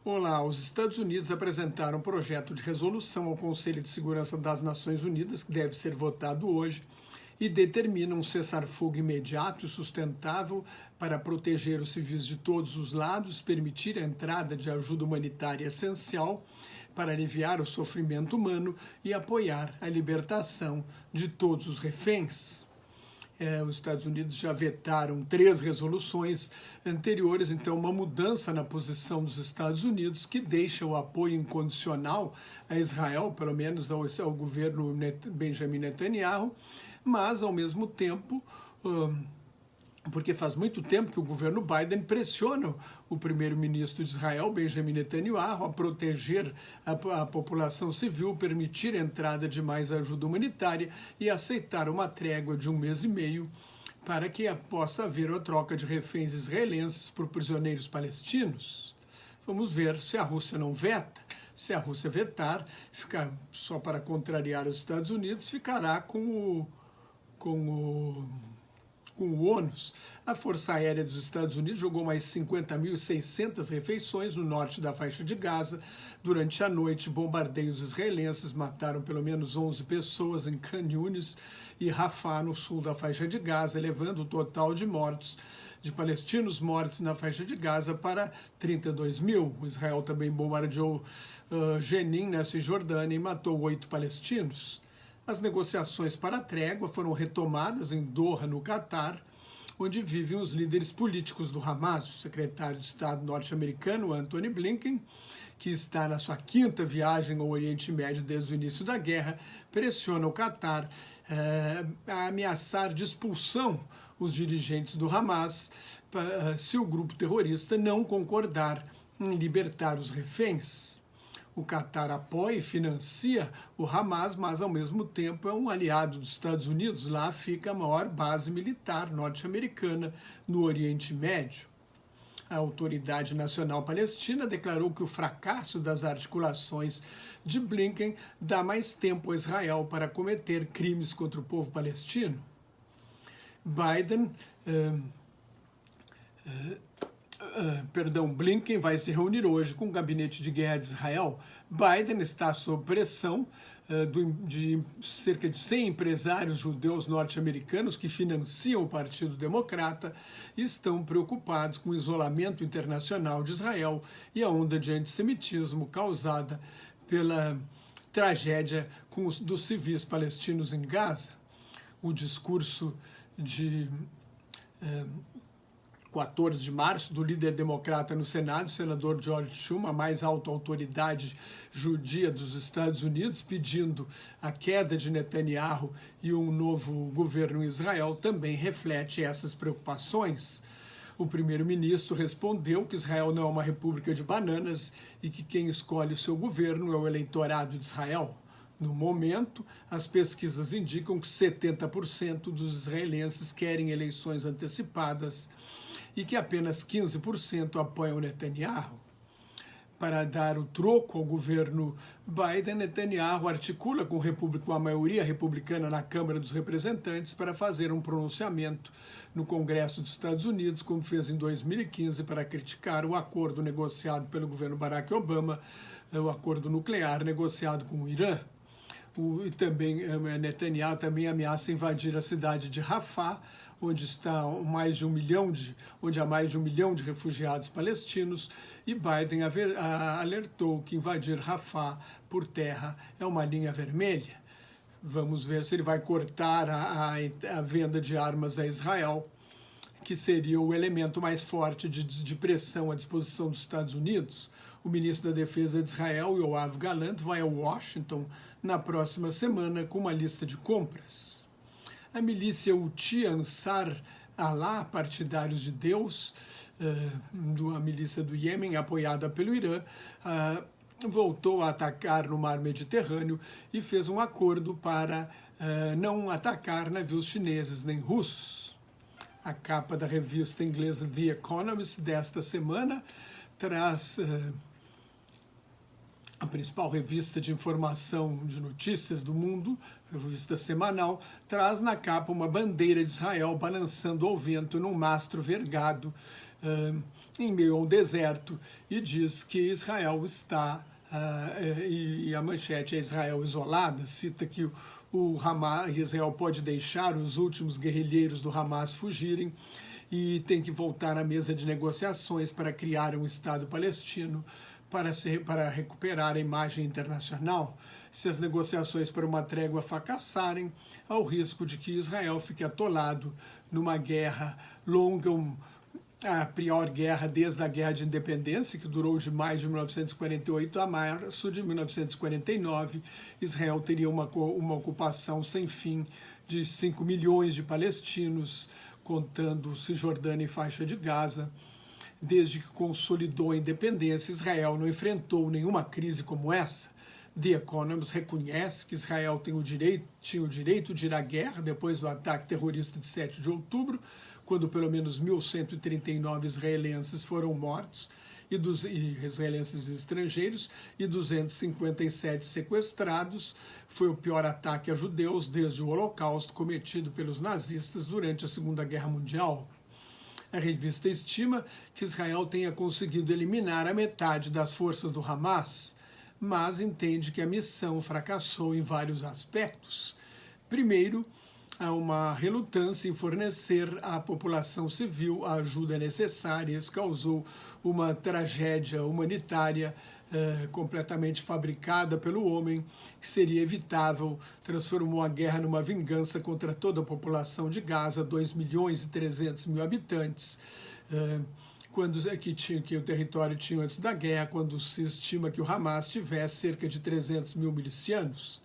Olá, os Estados Unidos apresentaram um projeto de resolução ao Conselho de Segurança das Nações Unidas, que deve ser votado hoje, e determina um cessar-fogo imediato e sustentável para proteger os civis de todos os lados, permitir a entrada de ajuda humanitária essencial para aliviar o sofrimento humano e apoiar a libertação de todos os reféns. Os Estados Unidos já vetaram 3 resoluções anteriores, então uma mudança na posição dos Estados Unidos que deixa o apoio incondicional a Israel, pelo menos ao governo Benjamin Netanyahu, mas ao mesmo tempo, porque faz muito tempo que o governo Biden pressiona o primeiro-ministro de Israel, Benjamin Netanyahu, a proteger a população civil, permitir a entrada de mais ajuda humanitária e aceitar uma trégua de 1 mês e meio para que possa haver a troca de reféns israelenses por prisioneiros palestinos. Vamos ver se a Rússia não veta. Se a Rússia vetar, só para contrariar os Estados Unidos, ficará com o ônus. A Força Aérea dos Estados Unidos jogou mais 50.600 refeições no norte da faixa de Gaza. Durante a noite, bombardeios israelenses mataram pelo menos 11 pessoas em Khan Yunis e Rafah, no sul da faixa de Gaza, elevando o total de mortos, de palestinos mortos na faixa de Gaza para 32 mil. O Israel também bombardeou Jenin, na Cisjordânia, e matou 8 palestinos. As negociações para a trégua foram retomadas em Doha, no Catar, onde vivem os líderes políticos do Hamas. O secretário de Estado norte-americano, Antony Blinken, que está na sua 5ª viagem ao Oriente Médio desde o início da guerra, pressiona o Catar a ameaçar de expulsão os dirigentes do Hamas se o grupo terrorista não concordar em libertar os reféns. O Catar apoia e financia o Hamas, mas ao mesmo tempo é um aliado dos Estados Unidos. Lá fica a maior base militar norte-americana no Oriente Médio. A Autoridade Nacional Palestina declarou que o fracasso das articulações de Blinken dá mais tempo a Israel para cometer crimes contra o povo palestino. Blinken vai se reunir hoje com o Gabinete de Guerra de Israel. Biden está sob pressão de cerca de 100 empresários judeus norte-americanos que financiam o Partido Democrata e estão preocupados com o isolamento internacional de Israel e a onda de antissemitismo causada pela tragédia dos civis palestinos em Gaza. O discurso de 14 de março, do líder democrata no Senado, o senador George Schumer, a mais alta autoridade judia dos Estados Unidos, pedindo a queda de Netanyahu e um novo governo em Israel, também reflete essas preocupações. O primeiro-ministro respondeu que Israel não é uma república de bananas e que quem escolhe o seu governo é o eleitorado de Israel. No momento, as pesquisas indicam que 70% dos israelenses querem eleições antecipadas e que apenas 15% apoiam Netanyahu. Para dar o troco ao governo Biden, Netanyahu articula com a maioria republicana na Câmara dos Representantes para fazer um pronunciamento no Congresso dos Estados Unidos, como fez em 2015, para criticar o acordo negociado pelo governo Barack Obama, o acordo nuclear negociado com o Irã. E também Netanyahu também ameaça invadir a cidade de Rafah, onde há mais de 1 milhão de refugiados palestinos, e Biden alertou que invadir Rafah por terra é uma linha vermelha. Vamos ver se ele vai cortar a venda de armas a Israel, que seria o elemento mais forte de pressão à disposição dos Estados Unidos. O ministro da Defesa de Israel, Yoav Gallant, vai a Washington na próxima semana com uma lista de compras. A milícia Houthi Ansar Allah, partidários de Deus, a milícia do Iêmen, apoiada pelo Irã, voltou a atacar no mar Mediterrâneo e fez um acordo para não atacar navios chineses nem russos. A capa da revista inglesa The Economist desta semana traz a principal revista de informação de notícias do mundo, revista semanal, traz na capa uma bandeira de Israel balançando ao vento num mastro vergado em meio a um deserto e diz que Israel está, e a manchete é Israel isolada, cita que o Hamas, Israel pode deixar os últimos guerrilheiros do Hamas fugirem e tem que voltar à mesa de negociações para criar um Estado palestino para recuperar a imagem internacional. Se as negociações para uma trégua fracassarem, há o risco de que Israel fique atolado numa guerra longa, a pior guerra desde a Guerra de Independência, que durou de maio de 1948 a março de 1949. Israel teria uma ocupação sem fim de 5 milhões de palestinos, contando Cisjordânia e faixa de Gaza. Desde que consolidou a independência, Israel não enfrentou nenhuma crise como essa. The Economist reconhece que Israel tinha o direito de ir à guerra depois do ataque terrorista de 7 de outubro, quando pelo menos 1.139 israelenses foram mortos, israelenses e estrangeiros, e 257 sequestrados. Foi o pior ataque a judeus desde o Holocausto cometido pelos nazistas durante a Segunda Guerra Mundial. A revista estima que Israel tenha conseguido eliminar a metade das forças do Hamas, mas entende que a missão fracassou em vários aspectos. Primeiro, há uma relutância em fornecer à população civil a ajuda necessária. Isso causou uma tragédia humanitária completamente fabricada pelo homem, que seria evitável, transformou a guerra numa vingança contra toda a população de Gaza, 2.300.000 habitantes, que o território tinha antes da guerra, quando se estima que o Hamas tivesse cerca de 300.000 milicianos.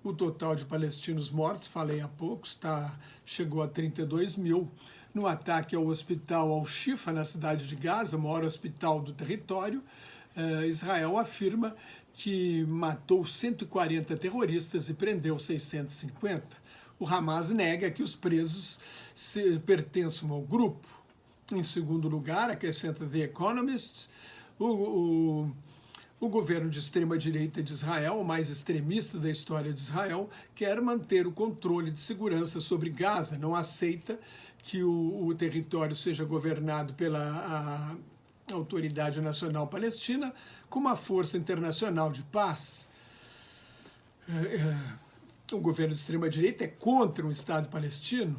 O total de palestinos mortos, falei há pouco, chegou a 32.000. No ataque ao hospital Al-Shifa, na cidade de Gaza, o maior hospital do território, Israel afirma que matou 140 terroristas e prendeu 650. O Hamas nega que os presos pertençam ao grupo. Em segundo lugar, acrescenta The Economist, o governo de extrema-direita de Israel, o mais extremista da história de Israel, quer manter o controle de segurança sobre Gaza, não aceita que o território seja governado pela Autoridade Nacional Palestina como uma força internacional de paz. O governo de extrema-direita é contra um Estado palestino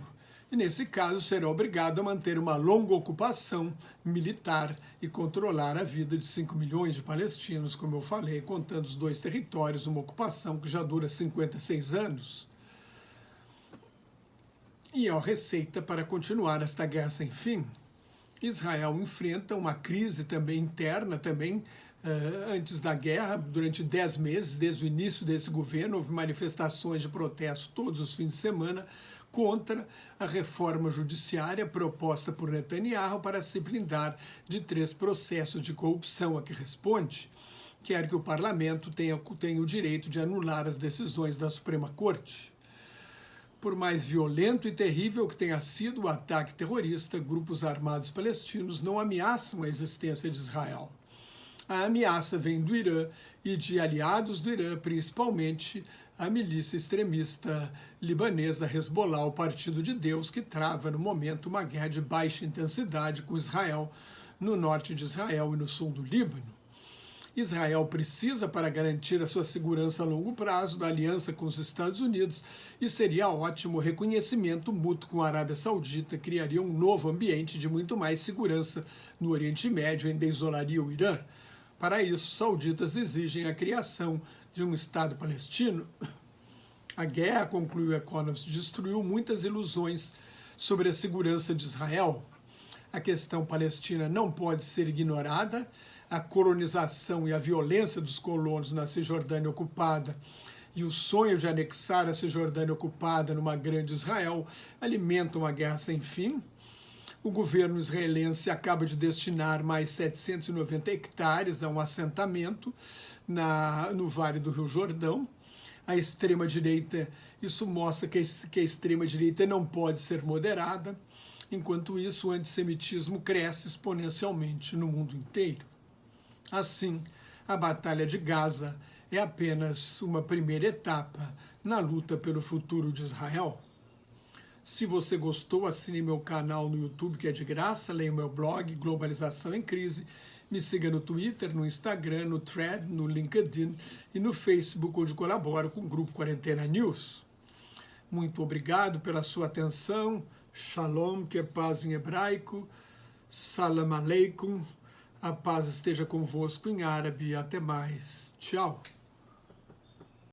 e, nesse caso, será obrigado a manter uma longa ocupação militar e controlar a vida de 5 milhões de palestinos, como eu falei, contando os dois territórios, uma ocupação que já dura 56 anos. E a receita para continuar esta guerra sem fim. Israel enfrenta uma crise também interna, antes da guerra, durante 10 meses, desde o início desse governo, houve manifestações de protesto todos os fins de semana contra a reforma judiciária proposta por Netanyahu para se blindar de 3 processos de corrupção a que responde. Quer que o parlamento tenha o direito de anular as decisões da Suprema Corte. Por mais violento e terrível que tenha sido o ataque terrorista, grupos armados palestinos não ameaçam a existência de Israel. A ameaça vem do Irã e de aliados do Irã, principalmente a milícia extremista libanesa Hezbollah, o Partido de Deus, que trava no momento uma guerra de baixa intensidade com Israel, no norte de Israel e no sul do Líbano. Israel precisa, para garantir a sua segurança a longo prazo, da aliança com os Estados Unidos, e seria ótimo o reconhecimento mútuo com a Arábia Saudita, criaria um novo ambiente de muito mais segurança no Oriente Médio e ainda isolaria o Irã. Para isso, os sauditas exigem a criação de um Estado palestino. A guerra, conclui o Economist, destruiu muitas ilusões sobre a segurança de Israel. A questão palestina não pode ser ignorada. A colonização e a violência dos colonos na Cisjordânia ocupada e o sonho de anexar a Cisjordânia ocupada numa grande Israel alimentam a guerra sem fim. O governo israelense acaba de destinar mais 790 hectares a um assentamento no Vale do Rio Jordão. A extrema-direita, isso mostra que a extrema-direita não pode ser moderada. Enquanto isso, o antissemitismo cresce exponencialmente no mundo inteiro. Assim, a Batalha de Gaza é apenas uma primeira etapa na luta pelo futuro de Israel. Se você gostou, assine meu canal no YouTube, que é de graça, leia o meu blog, Globalização em Crise, me siga no Twitter, no Instagram, no Thread, no LinkedIn e no Facebook, onde colaboro com o Grupo Quarentena News. Muito obrigado pela sua atenção. Shalom, que é paz em hebraico. Salam aleikum. A paz esteja convosco em árabe. Até mais. Tchau.